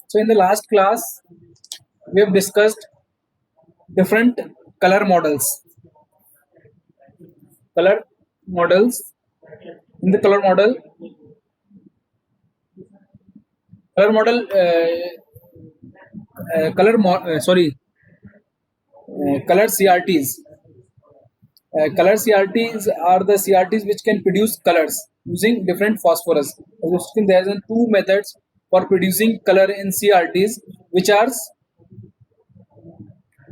So in the last class, we have discussed different color models. Color models. In the color model, color CRTs. Color CRTs are the CRTs which can produce colors using different phosphorus. There are two methods for producing color in CRTs, which are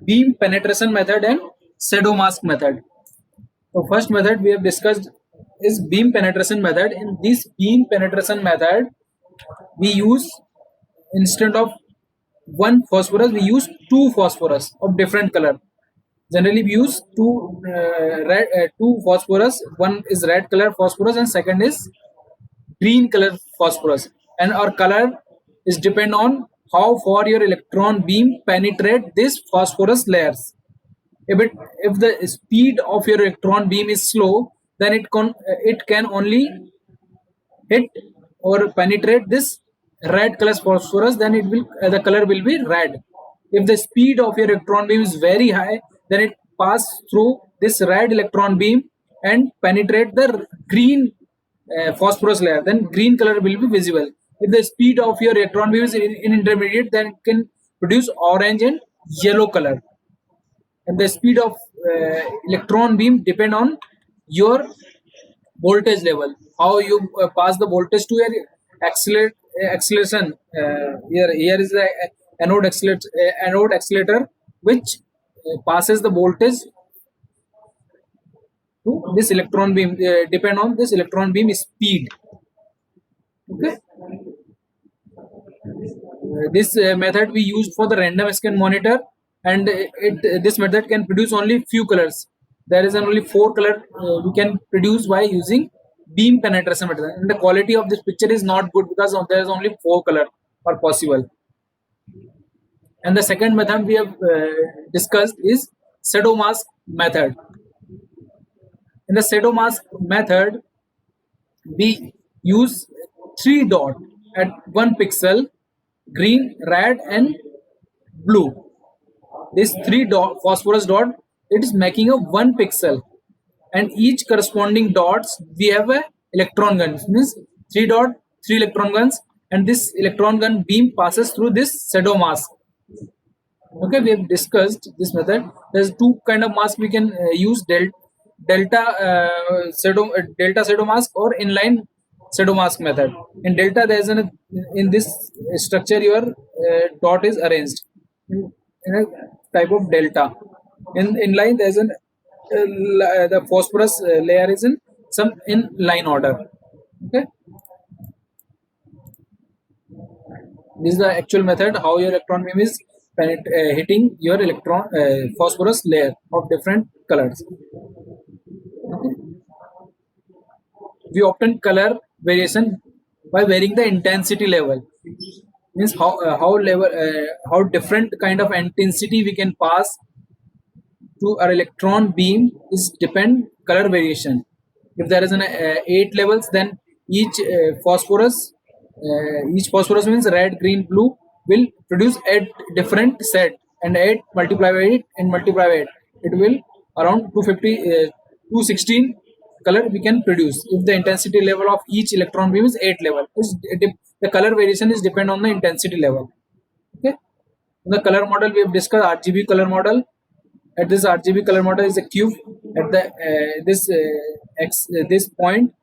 beam penetration method and shadow mask method. So first method we have discussed is beam penetration method. In this beam penetration method, we use, instead of one phosphorus, we use two phosphorus of different color. Generally we use two phosphorus. One is red color phosphorus and second is green color phosphorus, and our color is depend on how far your electron beam penetrate this phosphorus layers. If the speed of your electron beam is slow, then it can only hit or penetrate this red color phosphorus, then the color will be red. If the speed of your electron beam is very high, then it pass through this red electron beam and penetrate the green phosphorus layer, then green color will be visible. If the speed of your electron beam is in intermediate, then it can produce orange and yellow color. And the speed of electron beam depend on your voltage level, how you pass the voltage to your acceleration. Here is the anode accelerator, which passes the voltage to this electron beam, depend on this electron beam speed. Okay. This method we used for the random scan monitor, and this method can produce only few colors. There is only 4 color we can produce by using beam penetration method, and the quality of this picture is not good because there is only 4 color are possible. And the second method we have discussed is shadow mask method. In the shadow mask method, we use 3 dots at 1 pixel: green, red, and blue. This phosphorus dot, it is making a 1 pixel, and each corresponding dots we have a electron gun. It means 3 dot, 3 electron guns, and this electron gun beam passes through this shadow mask. Okay, we have discussed this method. There's two kind of mask we can use: delta shadow mask or inline shadow mask method. In delta, there is in this structure your dot is arranged in a type of delta. In inline, there is the phosphorus layer is in line order. Okay, this is the actual method how your electron beam is hitting your phosphorus layer of different colors. Okay. We obtain color variation by varying the intensity level. Means how different kind of intensity we can pass to our electron beam is depend color variation. If there is an 8 levels, then each phosphorus means red, green, blue will produce 8 different set, and 8 multiply by 8 and multiply by 8, it will around 250 216 color we can produce if the intensity level of each electron beam is 8 level. The color variation is depend on the intensity level. Okay. The color model we have discussed RGB color model. At this RGB color model is a cube. At the this point,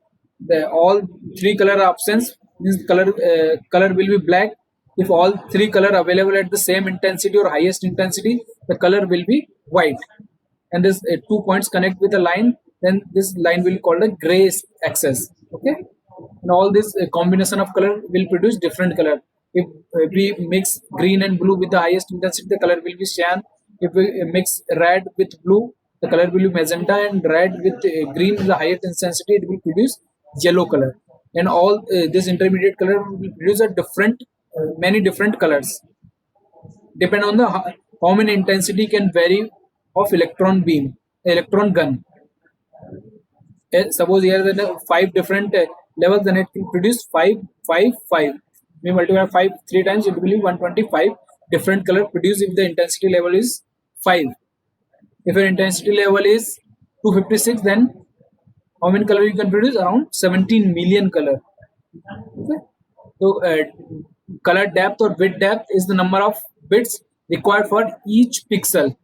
all 3 color options means color will be black. If all 3 color available at the same intensity or highest intensity, the color will be white. And this 2 points connect with a line, then this line will be called a gray axis. Okay, and all this combination of color will produce different color. If we mix green and blue with the highest intensity, the color will be cyan. If we mix red with blue, the color will be magenta, and red with green with the highest intensity, it will produce yellow color. And all this intermediate color will produce a many different colors. Depend on the how many intensity can vary of electron gun. Suppose here there are 5 different levels, then it will produce 5, 5, 5. We multiply 5 3 times, it will be 125 different color produced if the intensity level is 5. If your intensity level is 256, then how many color you can produce? Around 17 million color. Okay. So color depth or bit depth is the number of bits required for each pixel.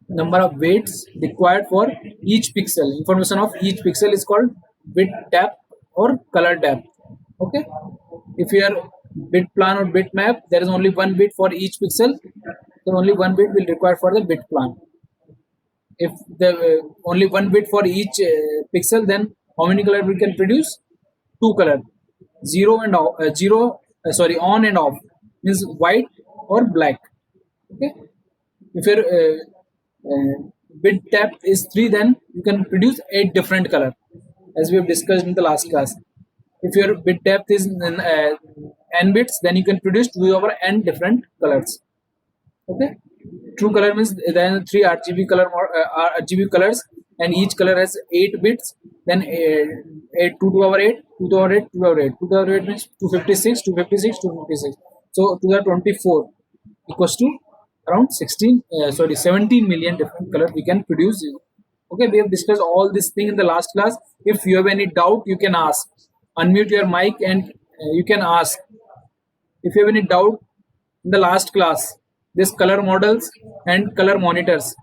Number of bits required for each pixel. Information of each pixel is called bit depth or color depth. Okay. If your bit plan or bit map, there is only one bit for each pixel, so only one bit will require for the bit plan. If the only one bit for each pixel, then how many color we can produce? Two color, zero and off, sorry, on and off, means white or black. Okay. If your bit depth is 3, then you can produce 8 different color, as we have discussed in the last class. If your bit depth is n bits, then you can produce 2 over n different colors. Okay. True color means then 3 RGB RGB colors, and each color has 8 bits. Then 8 2 to our 8, 2 to our 8, 2 to our 8, 2 to our 8 means 256, 256, 256. So 2 to the 24 equals to around 17 million different color we can produce. Okay, we have discussed all this thing in the last class. If you have any doubt, you can ask. Unmute your mic and you can ask. If you have any doubt in the last class, this color models and color monitors.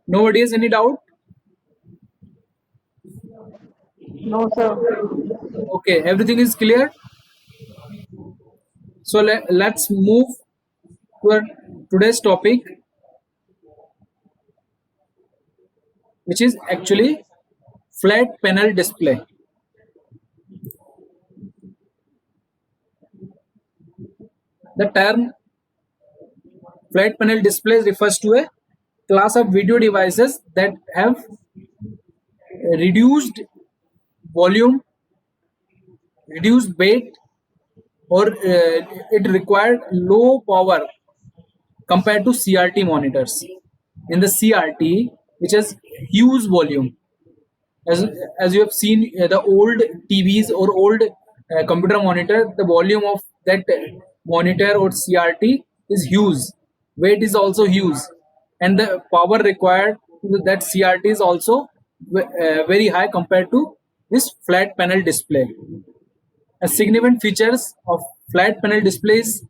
Nobody has any doubt? No, sir. Okay, everything is clear. So let's move to our today's topic, which is actually flat panel display. The term flat panel display refers to a class of video devices that have reduced volume, reduced weight, or it required low power compared to CRT monitors. In the CRT, which has huge volume, as you have seen the old TVs or old computer monitor, the volume of that monitor or CRT is huge. Weight is also huge, and the power required to that CRT is also very high compared to this flat panel display. A significant features of flat panel displays,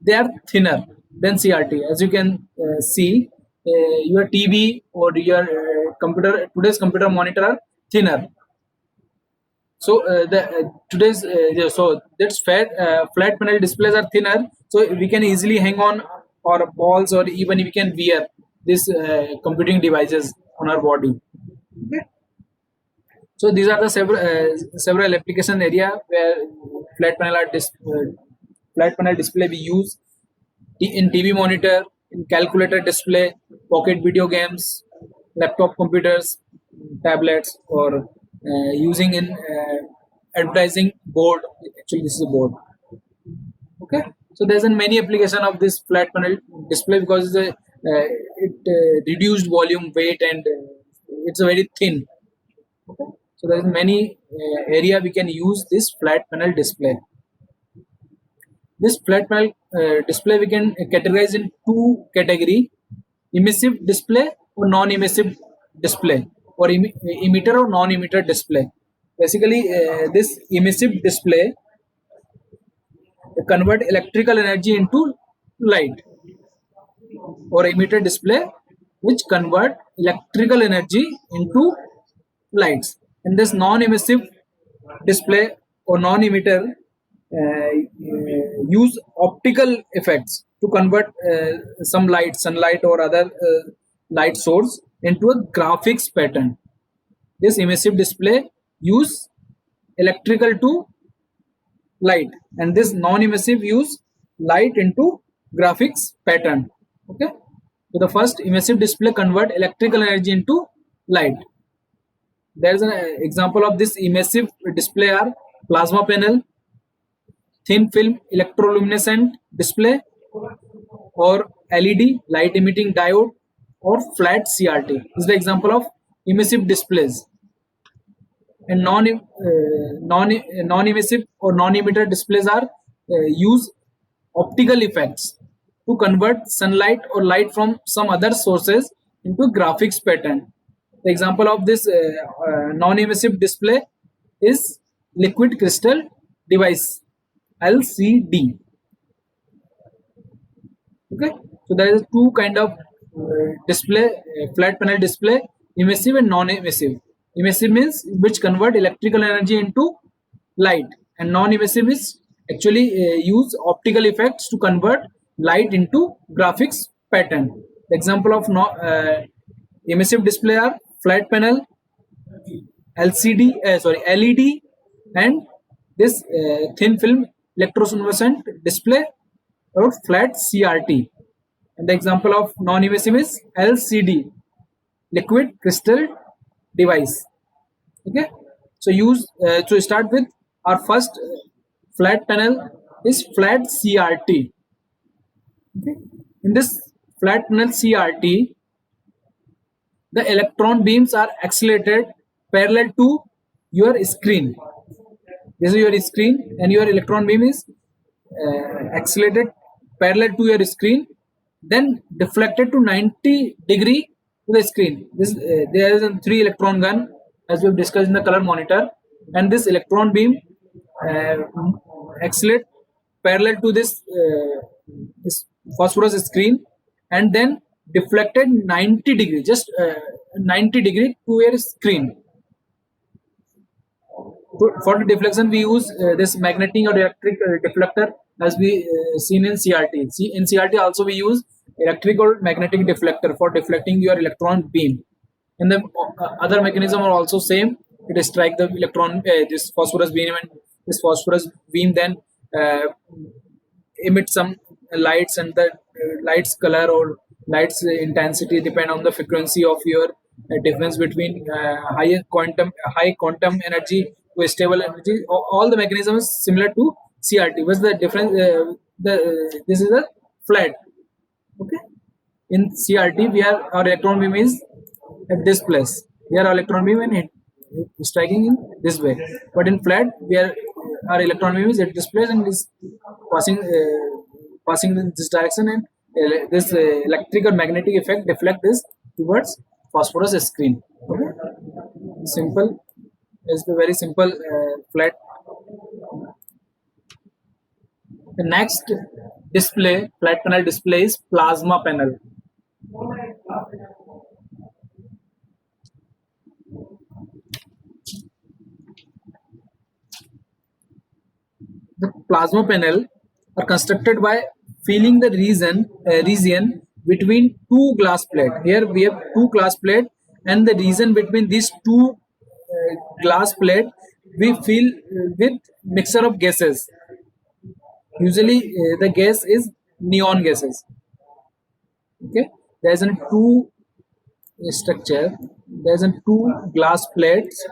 they are thinner than CRT. As you can see, your TV or your today's computer monitor are thinner. So so that's flat panel displays are thinner, so we can easily hang on our walls, or even we can wear these computing devices on our body. Okay. So these are the several application area where flat panel display we use in TV monitor, in calculator display, pocket video games, laptop computers, tablets, or using in advertising board. Actually, this is a board. Okay, so there's a many application of this flat panel display because it reduced volume, weight, and it's a very thin. Okay, so there's many area we can use this flat panel display. This flat panel display we can categorize in two category: emissive display or non-emissive display, or emitter or non-emitter display. Basically, this emissive display convert electrical energy into light, or emitter display which convert electrical energy into lights. And this non-emissive display or non-emitter use optical effects to convert some light, sunlight, or other light source into a graphics pattern. This emissive display use electrical to light, and this non-emissive use light into graphics pattern. Okay, so the first emissive display convert electrical energy into light. There is an example of this emissive display are plasma panel, thin film electroluminescent display, or LED light emitting diode, or flat CRT. This is the example of emissive displays. And non-emissive or non-emitter displays are use optical effects to convert sunlight or light from some other sources into graphics pattern. The example of this non-emissive display is liquid crystal device, LCD. Okay, so there is two kind of display, flat panel display, emissive and non-emissive. Emissive means which convert electrical energy into light, and non-emissive is actually use optical effects to convert light into graphics pattern. The example of emissive display are flat panel, LCD, LED, and this thin film electroluminescent display, or flat CRT. And the example of non-emissive is LCD, liquid crystal device. Okay, so to start with, our first flat panel is flat CRT. Okay, in this flat panel CRT, the electron beams are accelerated parallel to your screen. This is your screen, and your electron beam is accelerated parallel to your screen, then deflected to 90-degree to the screen. This there is a 3 electron gun, as we have discussed in the color monitor, and this electron beam accelerate parallel to this phosphorus screen, and then deflected 90-degree, just 90-degree to your screen. For the deflection, we use this magnetic or electric deflector, as we seen in CRT. In CRT also we use electric or magnetic deflector for deflecting your electron beam. And the other mechanism are also same. It strike the electron, this phosphorus beam, and this phosphorus beam then emit some lights, and the lights color or lights intensity depend on the frequency of your difference between high quantum energy to stable energy. All the mechanisms similar to CRT. What's the difference? This is a flat. Okay. In CRT, we have our electron beam is at this place. Here our electron beam and striking in this way. But in flat, our electron beam is at this place and is passing in this direction, and this electric or magnetic effect deflect this towards phosphorus screen. Okay. Simple. It's the very simple flat. The next display, flat panel display, is plasma panel. The plasma panel are constructed by filling the region between two glass plates. Here we have two glass plates, and the region between these two glass plate we fill with mixture of gases. Usually the gas is neon gases. Okay, there is a two structure. There is a two glass plates,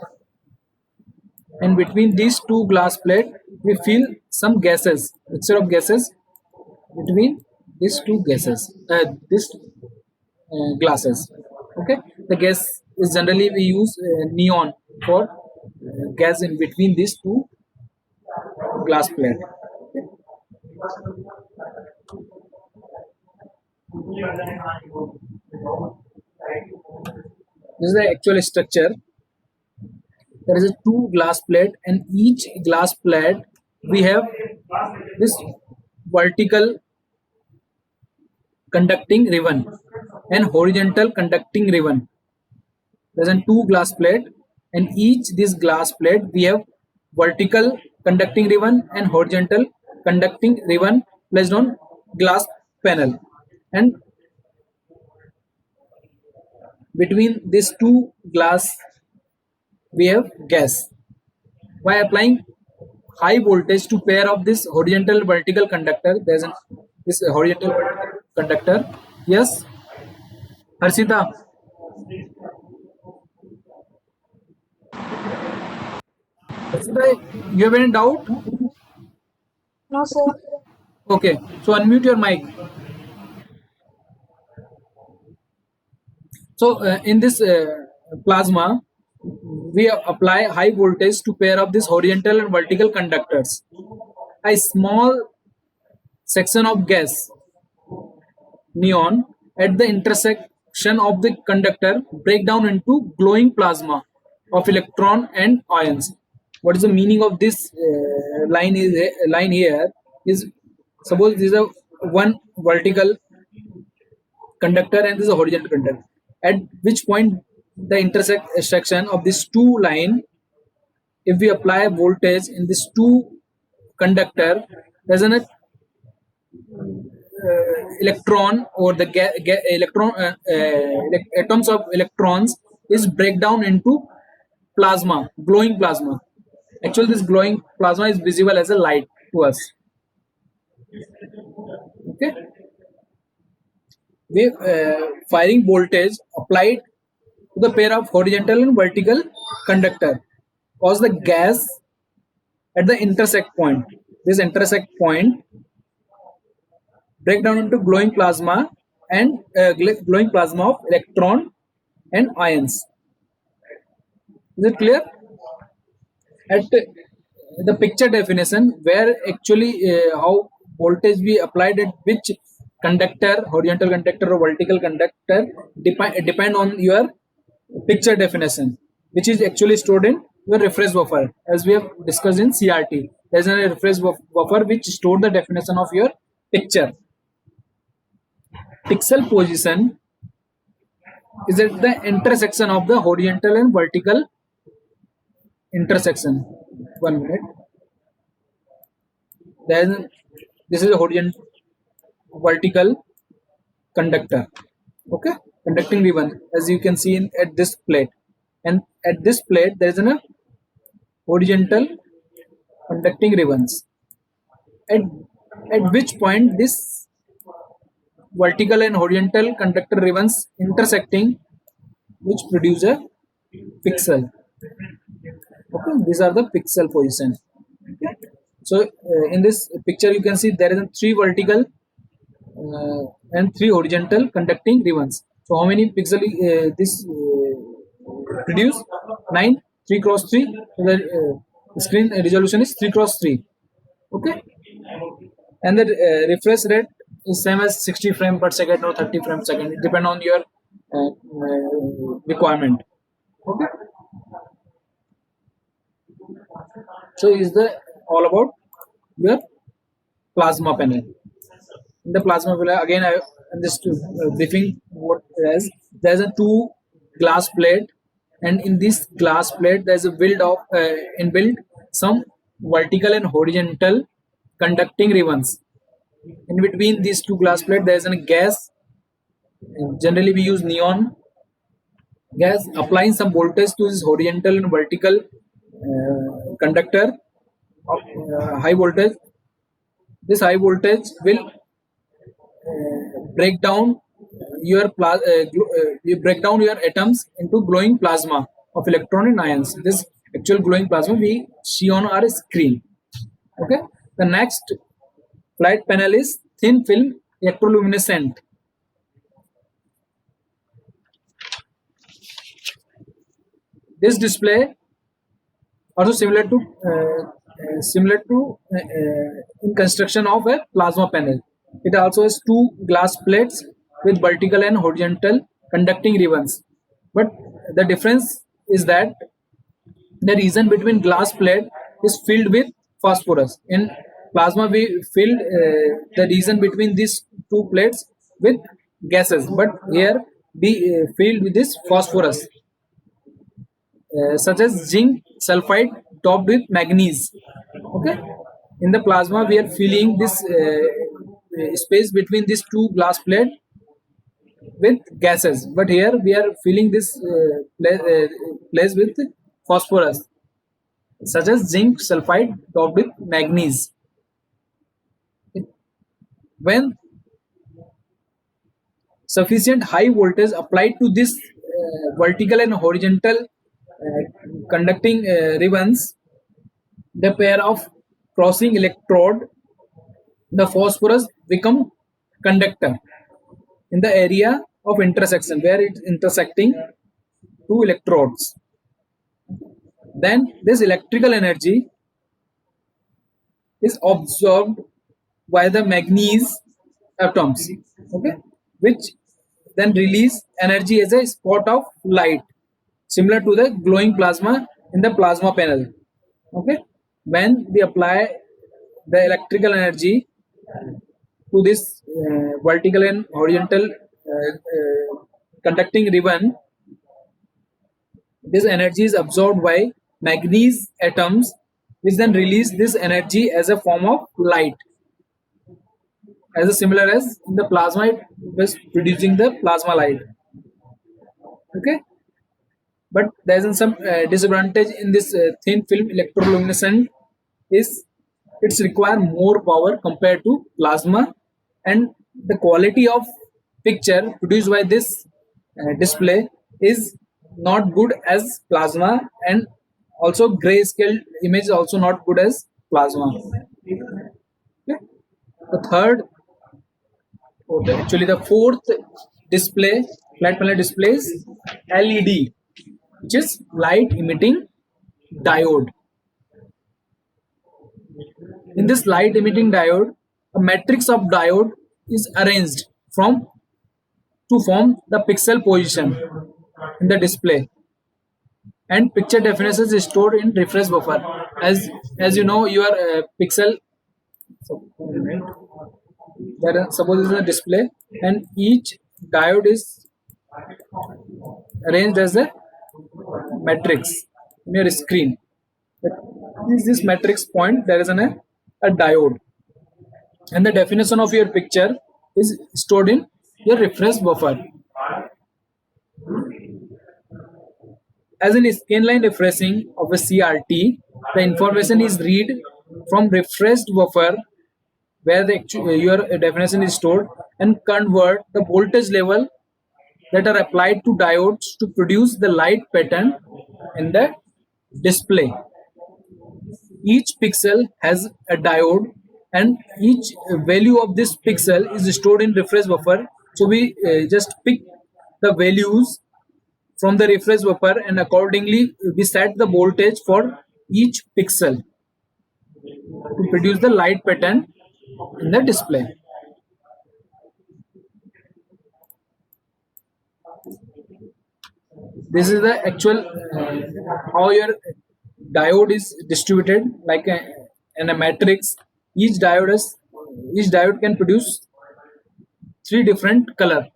and between these two glass plate we fill some gases, mixture of gases between these two gases, glasses. Okay, the gas is generally we use neon for gas in between these two glass plate. Okay. This is the actual structure. There is a two glass plate, and each glass plate we have this vertical conducting ribbon and horizontal conducting ribbon. There is a two glass plate, and each this glass plate we have vertical conducting ribbon and horizontal conducting ribbon placed on glass panel, and between these two glass we have gas. By applying high voltage to pair of this horizontal vertical conductor, there's this horizontal conductor. Yes, Harshita. Harshita, you have any doubt? No, sir. Okay, so unmute your mic. So in this plasma, we apply high voltage to pair up these horizontal and vertical conductors. A small section of gas, neon, at the intersection of the conductor break down into glowing plasma of electron and ions. What is the meaning of this line here? Is suppose this is a one vertical conductor and this is a horizontal conductor. At which point the intersection of these two line, if we apply voltage in this two conductor, there's an electron or the atoms of electrons is break down into plasma, glowing plasma. Actually, this glowing plasma is visible as a light to us. Okay, we firing voltage applied to the pair of horizontal and vertical conductor cause the gas at the intersect point. This intersect point break down into glowing plasma and glowing plasma of electron and ions. Is it clear? At the picture definition, where actually how voltage we applied at which conductor, horizontal conductor or vertical conductor, depend on your picture definition, which is actually stored in your reference buffer, as we have discussed in CRT. There is a reference buffer which store the definition of your picture. Pixel position is at the intersection of the horizontal and vertical intersection. 1 minute. Then this is a horizontal vertical conductor. Okay, conducting ribbon, as you can see at this plate, and at this plate there is a horizontal conducting ribbons. At which point this vertical and horizontal conductor ribbons intersecting, which produce a pixel. Okay, these are the pixel position. Okay, so in this picture you can see there is a 3 vertical and 3 horizontal conducting ribbons. So how many pixel this produce? 9, 3 cross 3. So the screen resolution is 3 cross 3. Okay, and the refresh rate is same as 60 frame per second or 30 frame per second. It depend on your requirement. Okay, so is the all about your plasma panel. In the plasma panel, again I'm just briefing what it is. There's a 2 glass plate, and in this glass plate there's a build of inbuilt some vertical and horizontal conducting ribbons. In between these 2 glass plate there is a gas. Generally we use neon gas. Applying some voltage to this horizontal and vertical conductor of high voltage. This high voltage will break down your you break down your atoms into glowing plasma of electron and ions. This actual glowing plasma we see on our screen. Okay, the next flat panel is thin film electroluminescent. This display also similar to in construction of a plasma panel. It also has 2 glass plates with vertical and horizontal conducting ribbons, but the difference is that the region between glass plate is filled with phosphorus. In plasma we filled the region between these 2 plates with gases, but here we filled with this phosphorus, such as zinc sulfide topped with manganese. Okay, in the plasma we are filling this space between these 2 glass plate with gases, but here we are filling this place with phosphorus, such as zinc sulfide topped with manganese. When sufficient high voltage applied to this vertical and horizontal conducting ribbons, the pair of crossing electrode the phosphorus become conductor in the area of intersection where it's intersecting two electrodes. Then this electrical energy is absorbed by the manganese atoms, okay, which then release energy as a spot of light, similar to the glowing plasma in the plasma panel. Okay, when we apply the electrical energy to this vertical and horizontal conducting ribbon, this energy is absorbed by manganese atoms, which then release this energy as a form of light, as a similar as in the plasma it was producing the plasma light. Okay, but there is some disadvantage in this thin film electroluminescent is it's require more power compared to plasma, and the quality of picture produced by this display is not good as plasma, and also grayscale image is also not good as plasma. Okay. The third, actually the fourth display, flat panel display is LED, which is light emitting diode. In this light emitting diode, a matrix of diode is arranged from to form the pixel position in the display, and picture definition is stored in refresh buffer. As you know, your pixel. So, there suppose is a display, and each diode is arranged as a matrix in your screen. But is this matrix point there is a diode, and the definition of your picture is stored in your refresh buffer. As in scanline refreshing of a CRT, the information is read from refreshed buffer where your definition is stored, and convert the voltage level that are applied to diodes to produce the light pattern in the display. Each pixel has a diode, and each value of this pixel is stored in refresh buffer. So we just pick the values from the refresh buffer, and accordingly we set the voltage for each pixel to produce the light pattern in the display. This is the actual how your diode is distributed like in a matrix. Each diode can produce three different color: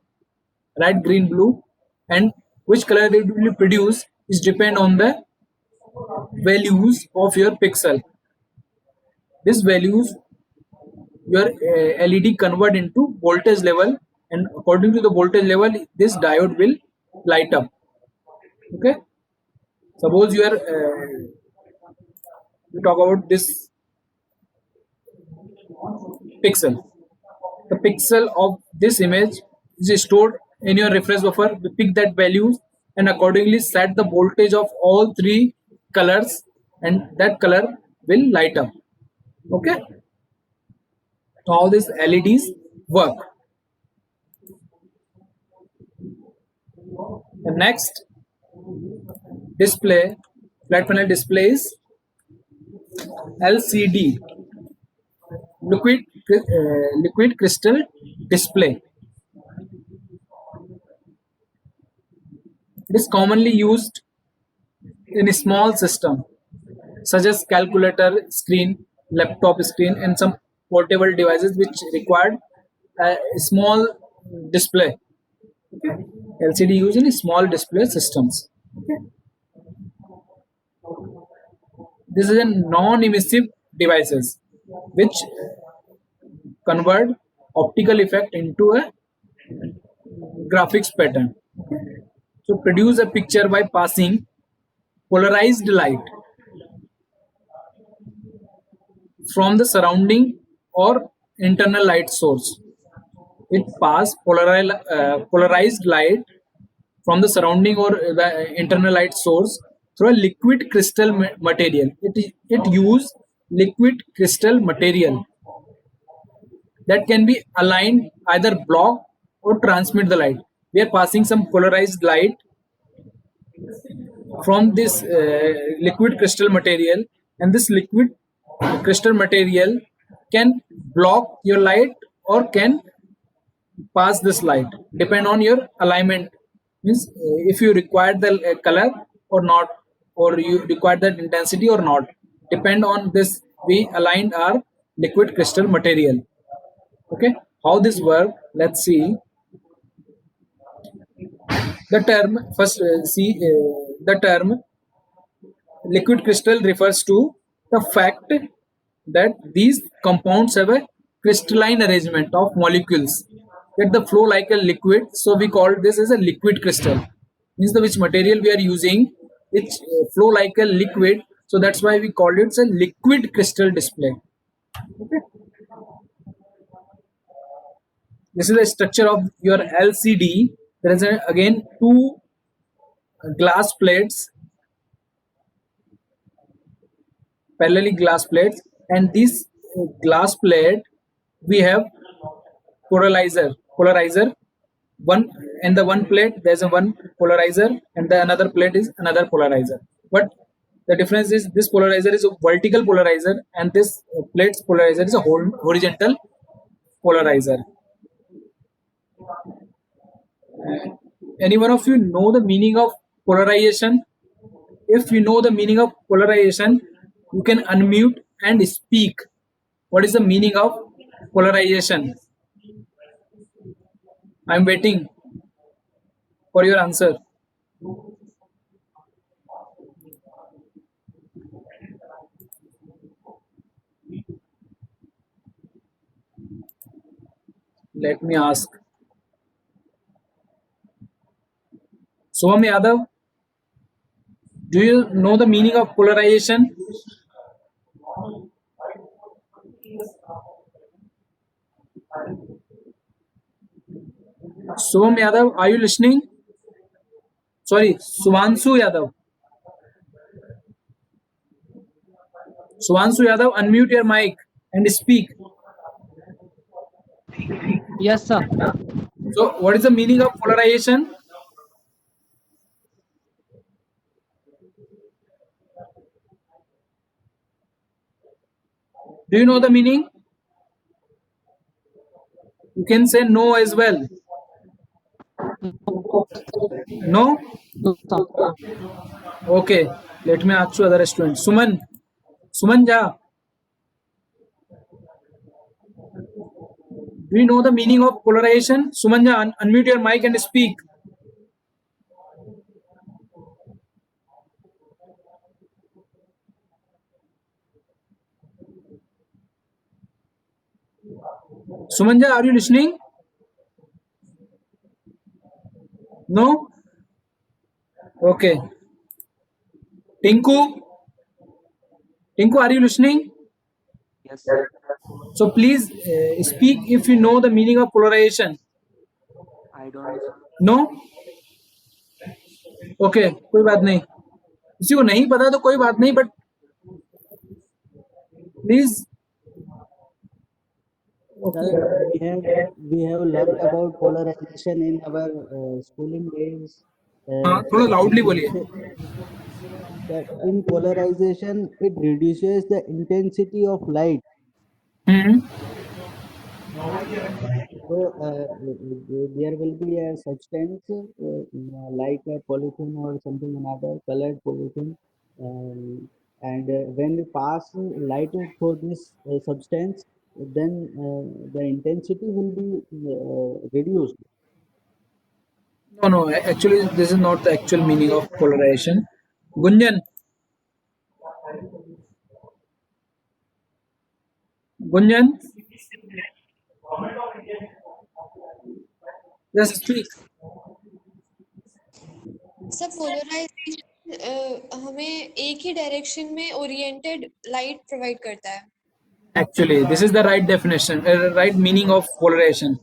red, green, blue, and which color it will produce is depend on the values of your pixel. These values your LED convert into voltage level, and according to the voltage level this diode will light up. Okay, suppose you are we talk about this pixel. The pixel of this image is stored in your refresh buffer. We pick that values and accordingly set the voltage of all three colors, and that color will light up. Okay, so how these LEDs work. The next display, flat panel display, is LCD, liquid crystal display. It is commonly used in a small system such as calculator screen, laptop screen, and some portable devices which require a small display. Okay. LCD used in small display systems. Okay. This is a non-emissive devices which convert optical effect into a graphics pattern. Okay. So produce a picture by passing polarized light from the surrounding or internal light source. It passes polarized light from the surrounding or the internal light source through a liquid crystal material. It use liquid crystal material. that can be aligned, either block or transmit the light. We are passing some polarized light from this liquid crystal material, and this liquid crystal material can block your light or can pass this light, depend on your alignment. Means if you require the color or not, or you require that intensity or not, depend on this we aligned our liquid crystal material. Okay, how this work, let's see. The term first, the term liquid crystal refers to the fact that these compounds have a crystalline arrangement of molecules that the flow like a liquid, so we call this as a liquid crystal. Means the which material we are using, which flow like a liquid, so that's why we called it a liquid crystal display. Okay, this is the structure of your LCD. There is again two glass plates, parallelly glass plates, and this glass plate we have polarizer. One, and the one plate there's a one polarizer, and the another plate is another polarizer. But the difference is this polarizer is a vertical polarizer, and this plate's polarizer is a horizontal polarizer. Any one of you know the meaning of polarization? If you know the meaning of polarization, you can unmute and speak. What is the meaning of polarization? I'm waiting for your answer. Let me ask. Soham Yadav, do you know the meaning of polarization? Soham Yadav, are you listening? Sorry, Suvanshu Yadav. Suvanshu Yadav, unmute your mic and speak. Yes, sir. So, what is the meaning of polarization? Do you know the meaning? You can say no as well. No? No, sir. Okay. Let me ask you other student. Suman. Suman Ja. Do you know the meaning of polarization? Suman Ja, unmute your mic and speak. Suman Ja, are you listening? No? Okay. Tinku? Tinku, are you listening? Yes, sir. So please speak if you know the meaning of polarization. I don't know, sir. No? Okay, कोई बात नहीं. किसी को नहीं पता तो कोई बात नहीं, but please. Okay. Sir, we have learned about polarization in our schooling days. हाँ, थोड़ा loudly बोलिए. That in polarization, it reduces the intensity of light. So there will be a substance like a polythene or something another colored polythene, and when we pass light for this substance, then the intensity will be reduced. No, actually this is not the actual meaning of polarization. Gunjan. Gunjan. Just speak. सब polarisation हमें एक ही direction में oriented light provide करता है. Actually, this is the right definition, right meaning of polarization.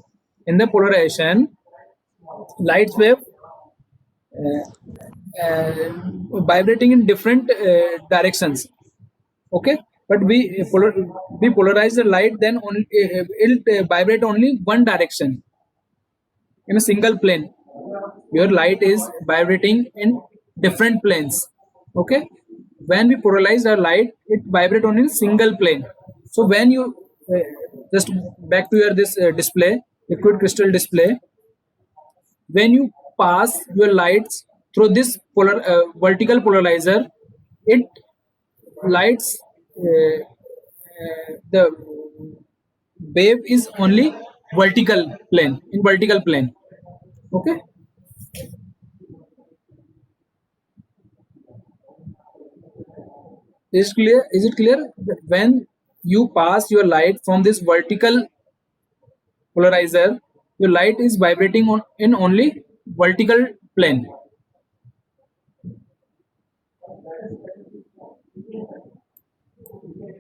In the polarization, light wave vibrating in different directions. Okay, but we polarize the light, then only it'll vibrate only one direction in a single plane. Your light is vibrating in different planes. Okay, when we polarize our light, it vibrate only in single plane. So when you just back to your this display, liquid crystal display, when you pass your lights through this vertical polarizer, it lights the wave is only vertical plane, in vertical plane. Okay, is it clear? When you pass your light from this vertical polarizer, your light is vibrating in only vertical plane.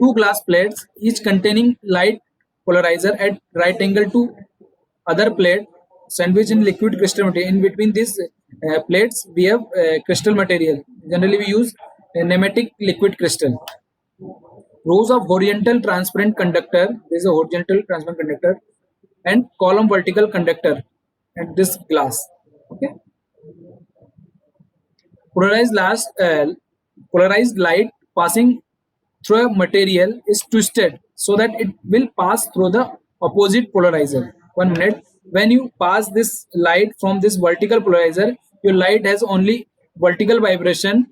Two glass plates, each containing light polarizer at right angle to other plate, sandwiched in liquid crystal material. In between these plates, we have crystal material. Generally, we use nematic liquid crystal. Rows of horizontal transparent conductor. There is a horizontal transparent conductor and column vertical conductor at this glass. Okay. Polarized light passing through a material is twisted so that it will pass through the opposite polarizer. 1 minute. When you pass this light from this vertical polarizer, your light has only vertical vibration,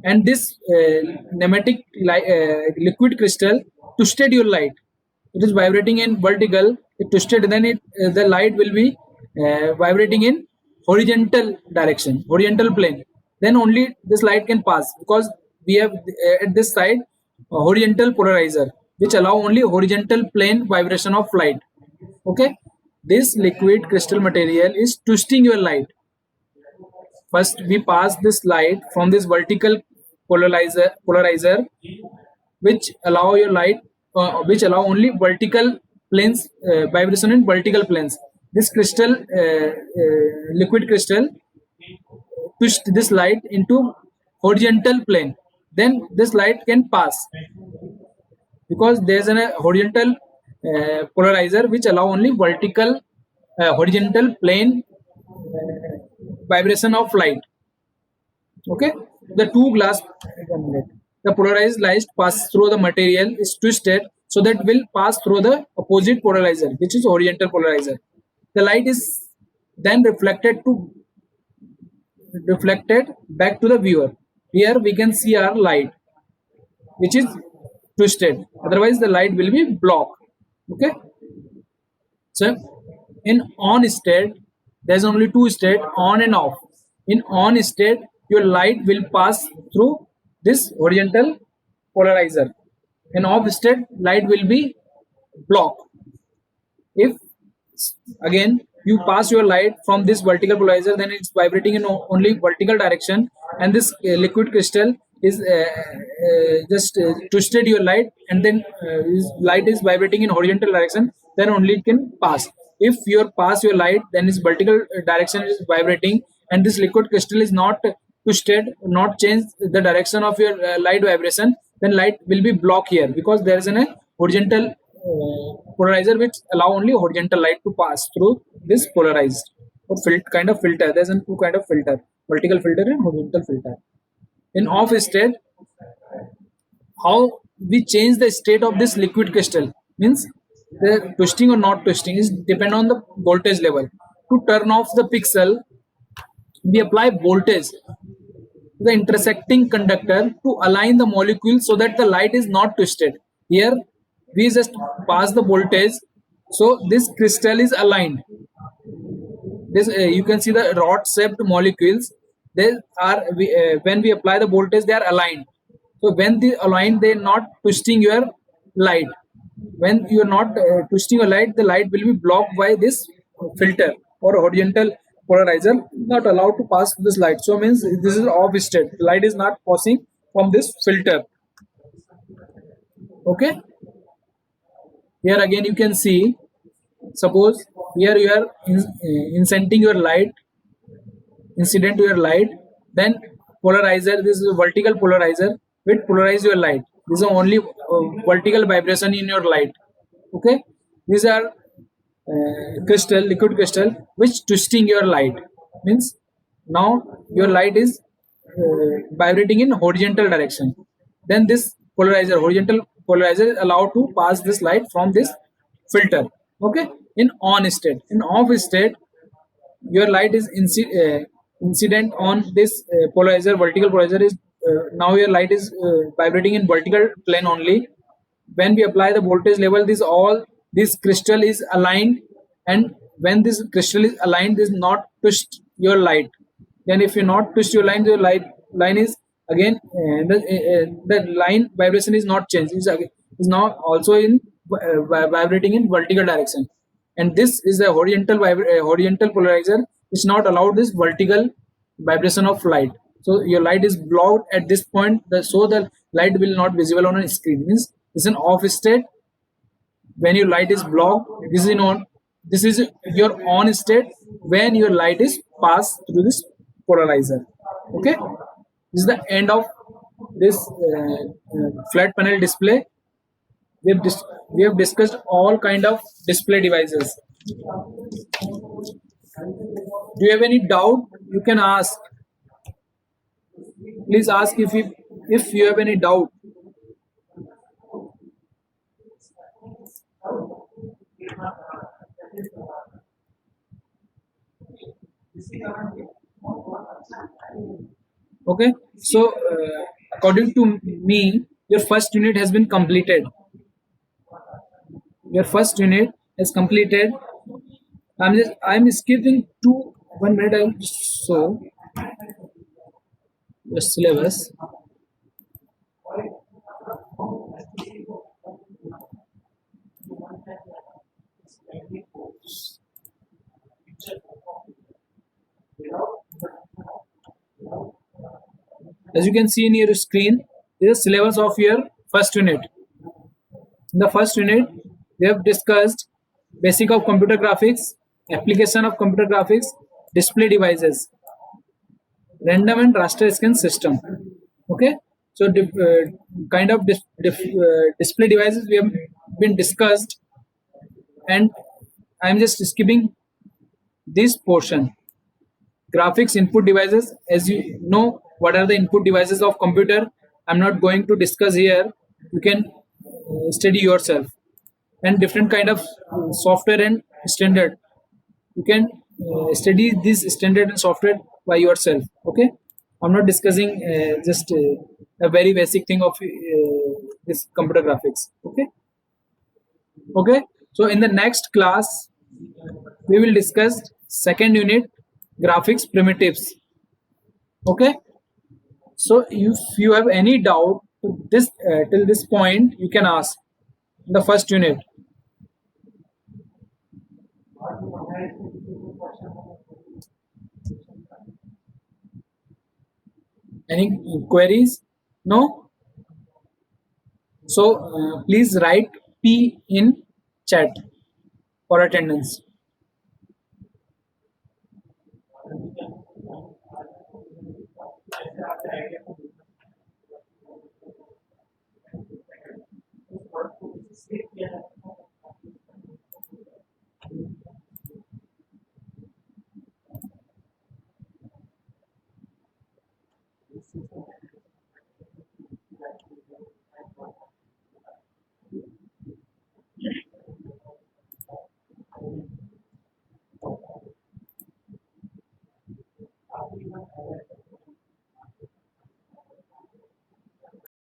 and this nematic liquid crystal twisted your light. It is vibrating in vertical, it twisted, then the light will be vibrating in horizontal direction, horizontal plane. Then only this light can pass, because we have at this side a horizontal polarizer which allow only horizontal plane vibration of light. Okay, this liquid crystal material is twisting your light. First we pass this light from this vertical polarizer which allow your light which allow only vertical planes, vibration in vertical planes. This crystal liquid crystal twist this light into horizontal plane, then this light can pass, because there is a horizontal polarizer which allow only vertical horizontal plane vibration of light. Okay, the two glass, the polarized light pass through the material is twisted so that will pass through the opposite polarizer, which is horizontal polarizer. The light is then reflected back to the viewer. Here we can see our light which is twisted, otherwise the light will be blocked. Okay, so in on state there's only two state, on and off. In on state your light will pass through this horizontal polarizer. In off state light will be blocked. If again you pass your light from this vertical polarizer, then it's vibrating in only vertical direction, and this liquid crystal is just twisted your light, and then light is vibrating in horizontal direction, then only it can pass. If you pass your light, then its vertical direction is vibrating, and this liquid crystal is not twisted, not changed the direction of your light vibration, then light will be blocked here, because there is a horizontal polarizer which allow only horizontal light to pass through this polarized or kind of filter. There's two kind of filter: vertical filter and horizontal filter. In off state, how we change the state of this liquid crystal means the twisting or not twisting is depend on the voltage level. To turn off the pixel, we apply voltage to the intersecting conductor to align the molecule so that the light is not twisted. Here we just pass the voltage, so this crystal is aligned. This you can see the rod shaped molecules, they are when we apply the voltage they are aligned. So when they align, they are not twisting your light. When you are not twisting your light, the light will be blocked by this filter or horizontal polarizer, not allowed to pass this light. So means this is off state, light is not passing from this filter. Okay, here again you can see, suppose here you are incident your light, then polarizer, this is a vertical polarizer which polarize your light. This is only vertical vibration in your light. Okay, these are crystal, liquid crystal, which twisting your light. Means now your light is vibrating in horizontal direction. Then this polarizer, horizontal polarizer, is allowed to pass this light from this filter. Okay, in on state. In off state, your light is incident on this polarizer, vertical polarizer is now your light is vibrating in vertical plane only. When we apply the voltage level, this crystal is aligned, and when this crystal is aligned, this not twist your light. Then if you not twist your line is again the line vibration is not changed, is now also in vibrating in vertical direction. And this is a horizontal polarizer which not allowed this vertical vibration of light. So your light is blocked at this point, so the light will not visible on a screen. Means it's an off state. When your light is blocked, this is your on state when your light is passed through this polarizer. Okay, this is the end of this flat panel display. We have discussed all kind of display devices. Do you have any doubt? You can ask. Please ask if you have any doubt. Okay, so according to me, your first unit has been completed. Your first unit is completed. I'm skipping to 1 minute. I'll just show the syllabus. As you can see in your screen, this is syllabus of your first unit. In the first unit, we have discussed basic of computer graphics, application of computer graphics, display devices, random and raster scan system. Okay, so kind of display devices we have been discussed, and I am just skipping this portion. Graphics input devices, as you know what are the input devices of computer, I'm not going to discuss here. You can study yourself. And different kind of software and standard, you can study this standard and software by yourself. Okay, I'm not discussing just a very basic thing of this computer graphics. Okay, okay, so in the next class we will discuss second unit, graphics primitives. Okay, so if you have any doubt to this till this point, you can ask in the first unit. Any queries? No? So please write P in chat for attendance.